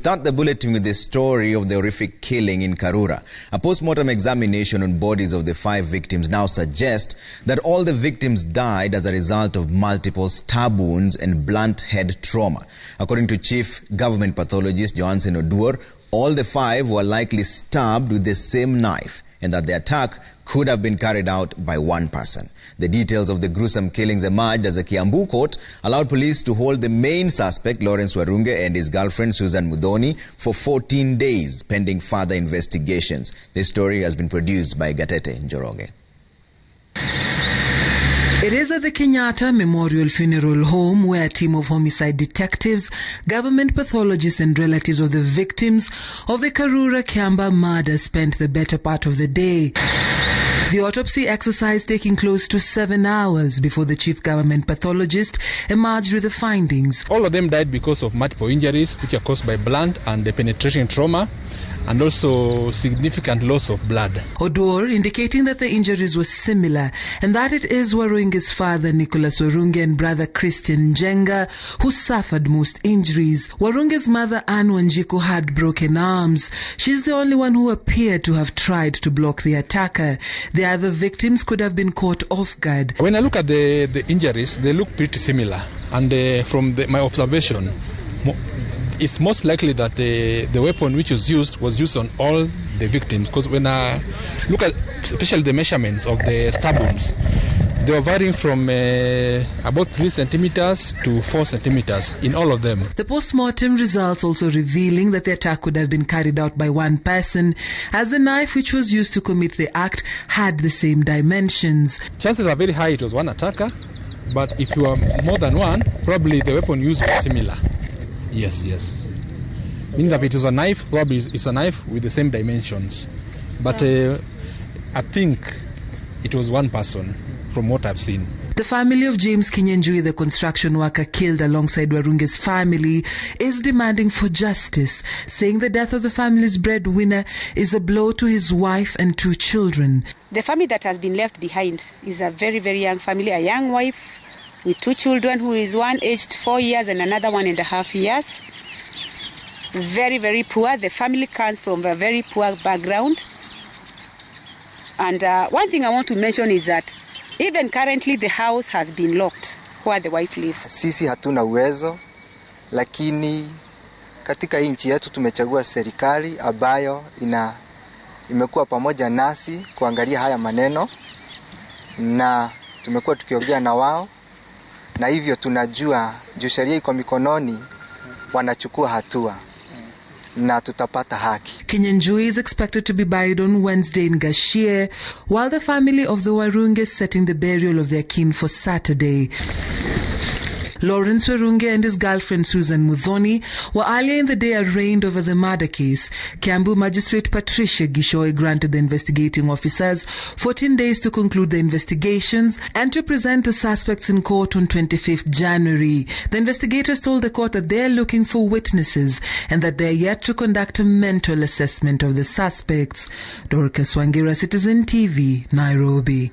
start the bulletin with the story of the horrific killing in Karura. A postmortem examination on bodies of the 5 victims now suggests that all the victims died as a result of multiple stab wounds and blunt head trauma. According to Chief Government Pathologist Johansen Odour, all the 5 were likely stabbed with the same knife, and that the attack could have been carried out by one person. The details of the gruesome killings emerged as the Kiambu court allowed police to hold the main suspect, Lawrence Warunge, and his girlfriend, Muthoni, for 14 days, pending further investigations. This story has been produced by Gatete Njoroge. It is at the Kenyatta Memorial Funeral Home where a team of homicide detectives, government pathologists and relatives of the victims of the Karura Kiambu murder spent the better part of the day. The autopsy exercise taking close to 7 hours before the chief government pathologist emerged with the findings. All of them died because of multiple injuries which are caused by blunt and penetrating trauma, and also significant loss of blood. Odour indicating that the injuries were similar and that it is Warunge's father Nicholas Warunge and brother Christian Njenga who suffered most injuries. Warunge's mother Anne Wanjiku had broken arms. She's the only one who appeared to have tried to block the attacker. The other victims could have been caught off guard. When I look at the injuries, they look pretty similar, and from my observation, it's most likely that the weapon which was used on all the victims, because when I look at especially the measurements of the stab wounds, they were varying from about 3 centimeters to 4 centimeters in all of them. The postmortem results also revealing that the attack could have been carried out by one person, as the knife which was used to commit the act had the same dimensions. Chances are very high it was one attacker, but if you are more than one, probably the weapon used was similar. Yes. Meaning that if it was a knife, probably it's a knife with the same dimensions. But I think it was one person from what I've seen. The family of James Kinyanjui, the construction worker killed alongside Warunge's family, is demanding for justice, saying the death of the family's breadwinner is a blow to his wife and 2 children. The family that has been left behind is a very, very young family, a young wife with 2 children, who is one aged 4 years and another 1.5 years. Very, very poor. The family comes from a very poor background. And one thing I want to mention is that even currently the house has been locked where the wife lives. Sisi hatuna uwezo, lakini katika nchi yetu tumechagua serikali ambayo imekuwa pamoja nasi kuangalia haya maneno, na tumekuwa tukiongea na wao, na hivyo tunajua juu sheria iko mikononi, wanachukua hatua na tutapata haki. Kinyanjui is expected to be buried on Wednesday in Gashie, while the family of the Warunge is setting the burial of their kin for Saturday. Lawrence Warunge and his girlfriend Muthoni were earlier in the day arraigned over the murder case. Kiambu Magistrate Patricia Gishoy granted the investigating officers 14 days to conclude the investigations and to present the suspects in court on 25th January. The investigators told the court that they are looking for witnesses and that they are yet to conduct a mental assessment of the suspects. Dorcas Wangira, Citizen TV, Nairobi.